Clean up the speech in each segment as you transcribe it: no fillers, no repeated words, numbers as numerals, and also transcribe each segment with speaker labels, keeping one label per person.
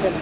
Speaker 1: Oo.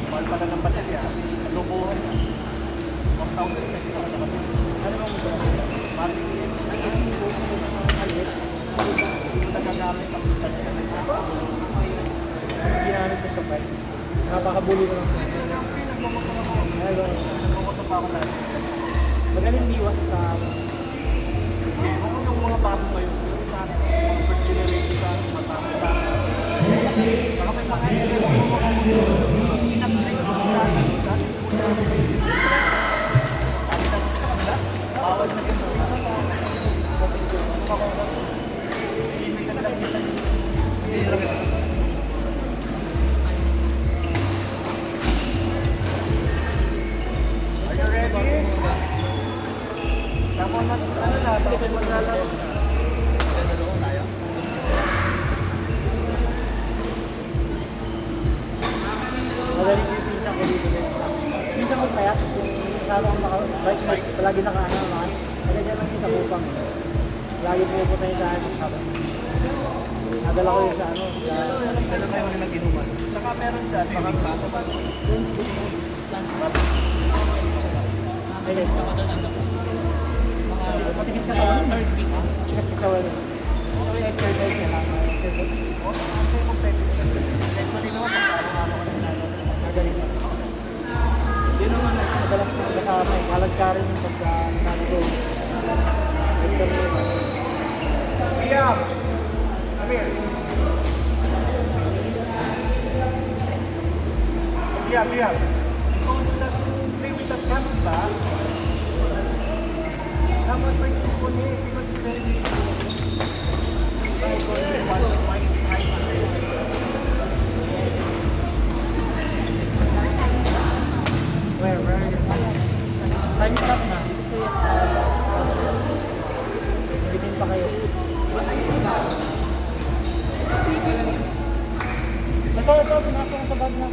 Speaker 1: Mahal pala ng baterya. Lubuhan na. 1,000 isa kilo na baterya. Ano bang ito? Parang nagagamit ang charge na nagkakaroon.
Speaker 2: Ginamit ko sa bike. Napakabuli ko lang.
Speaker 1: Nagkukuto pa ako dati.
Speaker 2: Magaling liwas sa...
Speaker 1: Kung yung mga bago kayo, yung sa akin, mga first generation sa akin, matama sa akin. Saka may mga in-upgrade ko sa akin. Dati ko na sa kanila, bawal na yun. Kasi ako, limited lang yun. Hindi lang yun. Are you ready? Tama na, ano na, tapos maglalaro.
Speaker 2: Magaling yung pinsan ko dito din sa... Pinsan ko kaya, kung salo ang bike, palagi naka-ano naman. Nagagyan lang yung sa upang. Lagi pupunta yun sa akin. Nadala ko yun sa ano.
Speaker 1: Saan na kayo nang inuman? Saka meron dyan, baka bago ba?
Speaker 2: Wednesday is non-stop. Ayun. Patigas ka kawan? Patigas ka kawan. So yung exercise niya lang.
Speaker 1: Oo, ang kayo competitive. Actually naman, pagkakaroon ako ng lalo.
Speaker 2: Magaling na. Yun naman, madalas ko kasama eh. Kalag ka rin yung pagka-nago.
Speaker 1: Liam! Amir! Liam! Ikaw na play with the cat ba? Dapat may suko niya eh. Because it's very easy. Try ko yung one of my time.
Speaker 2: Where are you? Time stop na. Bitin pa kayo. Ito, pinasok ko sa bag na.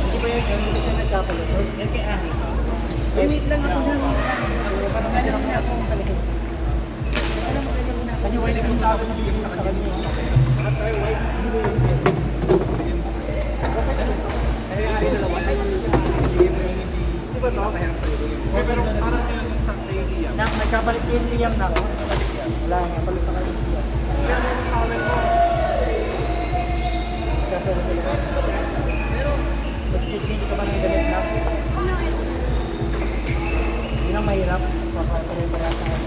Speaker 2: Hindi ba yun? Hindi siya nagkakalit. Yan kay Ahi. Wait lang ako na. Alam mo na ako ang kalikit. Kasi wala yung tao sa bigyan sa kanya. Nakatry white. Hindi ba yun?
Speaker 1: Kaya nga rin dalawa. Hindi ba ito? Pero parang yung sa Liam.
Speaker 2: Nagkapalit yung Liam na ako. Wala nga, palit na kayo ng Liam.
Speaker 1: Kaya yung towel mo.
Speaker 2: Pero, mag-change ka ba ng damit na? Yun ang mahirap. Pagkakariba sa akin.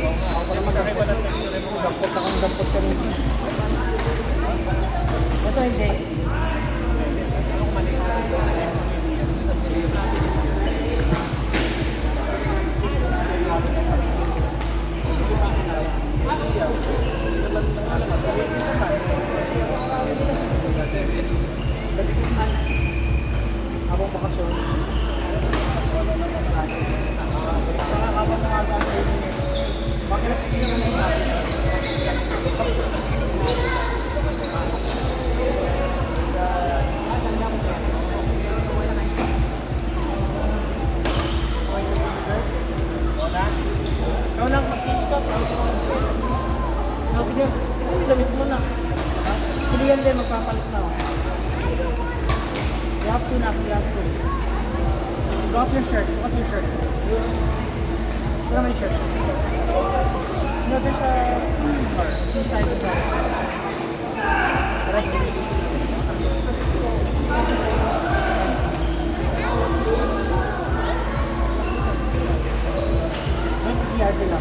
Speaker 2: Ako pala mag-ariba na dampot akong dampot kanina. Ito hindi. Habang bakasyon. Habang nakakasyon. Bakit hindi naman sa akin? Ikaw lang, mag-change ka. No, tignan. Tignan yung damit mo na. Si Liam din, magpapalit na. You have to na, you have to. Go off your shirt, go off your shirt. Put on my shirt. No, there's a... She's side to side. CR sila.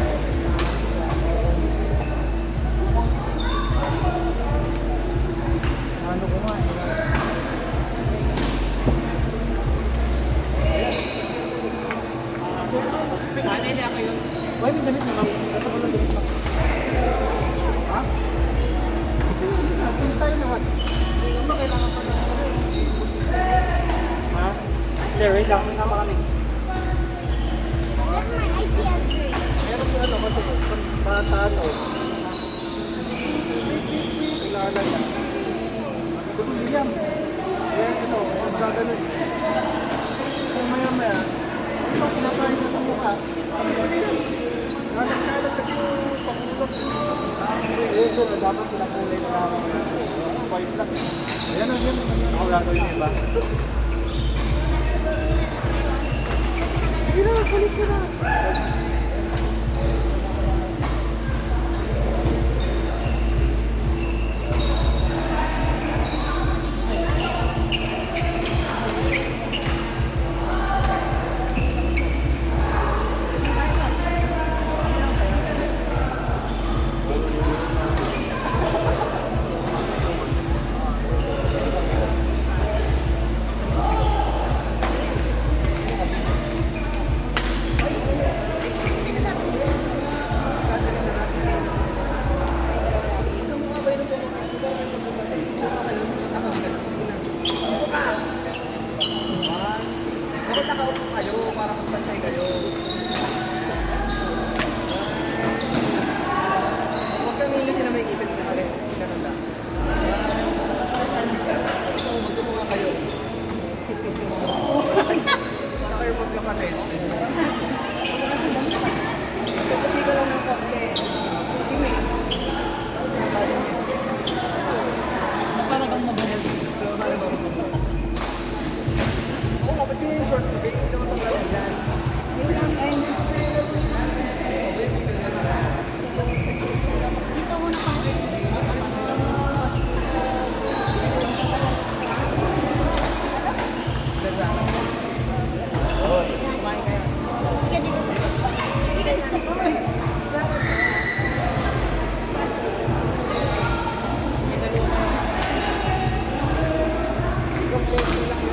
Speaker 2: Ano ko nga eh. Ano na kayo? Why may damit na lang? Ito ko lang damit na. Ha? Pins tayo naman. Ano kailangan pa na? Ha? Hindi, wait lang. May sama kami.
Speaker 3: Never mind, I see a tree.
Speaker 1: Meron ko ano kasi patano. Kailangan na. William. Eh, ito, pag gaganon. Kung maya-maya, ito, kinakain na sa mukha. Kalat-kalat kasi yung pakulap.
Speaker 2: Yes, sir. Dapat pinakulay na ako.
Speaker 1: White lang. Ayan o, yan.
Speaker 2: Ako gagawin yung iba.
Speaker 1: Hindi na, kulit ko na. Dapat nakaupo kayo para magpantay kayo. Huwag kang ngingit na may ngipin na kagay. Ganun lang. Ikaw, magtulunga kayo. Para kayo magkapatid. Pagkabi ka lang ng konti. Kimi.
Speaker 2: Parang kang mabuhay.
Speaker 1: Oo, kapag yun yung short movie, hindi naman paglalaro dyan.
Speaker 3: Dito muna pa. Bigat dito. Bigat dito.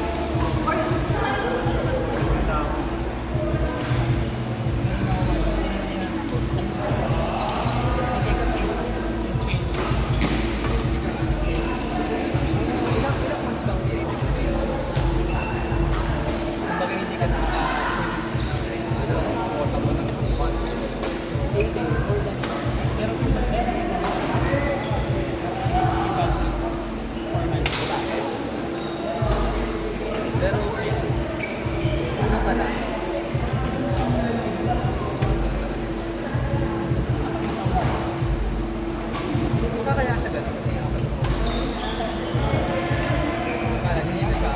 Speaker 1: Ilang months bang PIP? Kumbaga hindi ka nakaka-produce ng quota mo ng months.
Speaker 2: Pero kung nag-series ka,
Speaker 1: Pero una pa lang. Mukha kaya siya ganun kasi ako. Kala hindi na siya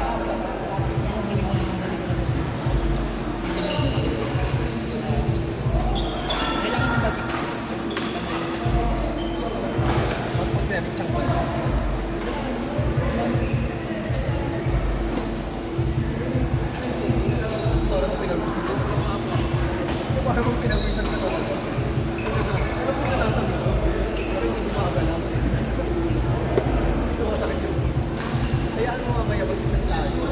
Speaker 2: kailangan mo mag
Speaker 1: pag sinabi isang buwan. Parang mo pinag-usan doon. Parang mo pinag-usan sa kawan. Ano po na lang sa mga? Parang hindi makagalaw. Ito masakit yun. Hayaan mo mamaya mag-isang tayo.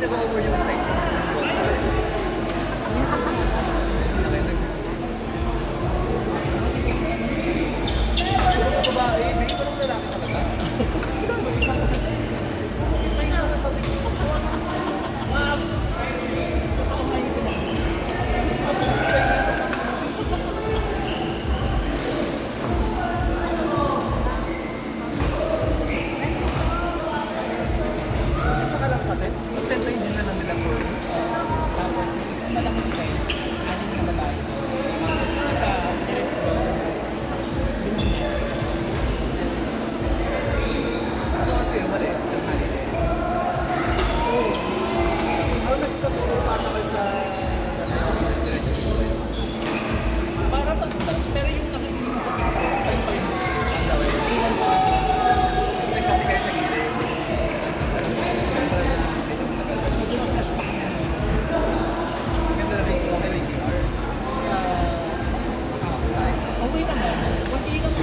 Speaker 1: nag-over yung site ng hindi na kayo babae, hindi ko lang lalaki talaga. Saka lang sa atin, yung 10 din na lang nila for
Speaker 4: Tapos may isang malaking side, anim na babae. Tapos sa direkto, lumina.
Speaker 1: ano kasi umalis ng holiday. Oo. Ako nag-stop ko para kayo sa diretso.
Speaker 4: Para pag-touch, pero yung nakikinig sa pictures, ay pa yung
Speaker 1: Ang daway. Nagkapi kayo sa gilid.
Speaker 4: medyo na-flashback na
Speaker 1: Ganda na rin okay lang yung CR.
Speaker 4: sa okay naman. Kunti lang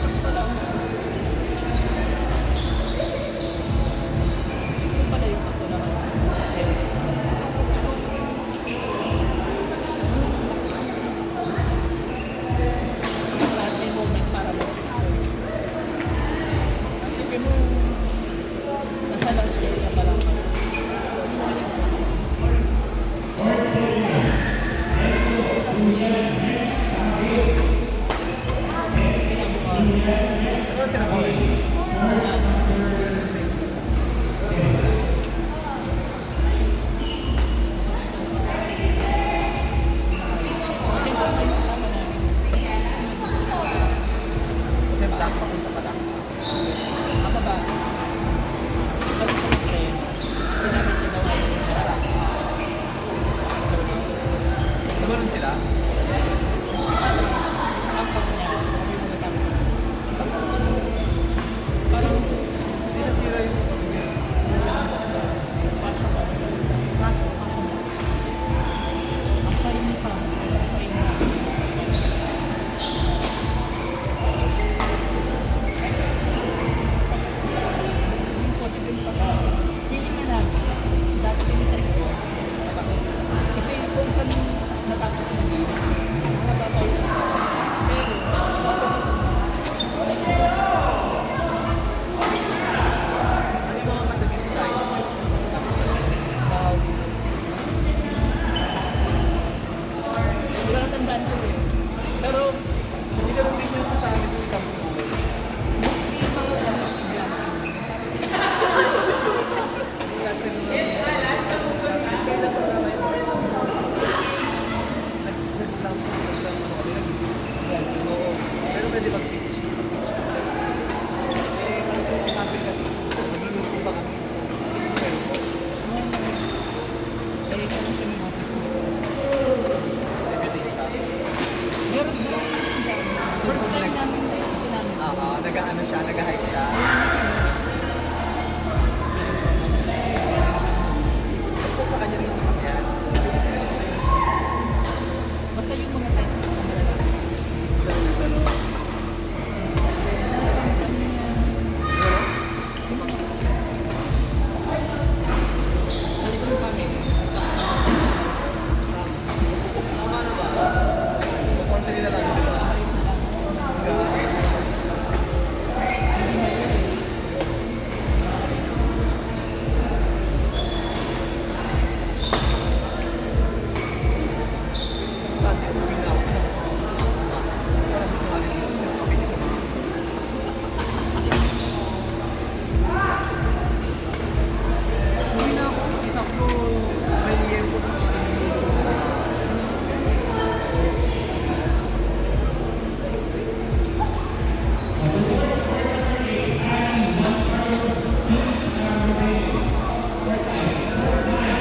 Speaker 4: sakto lang. Yung pala yung ako naman. Lahat may moment para mo. Isipin mo,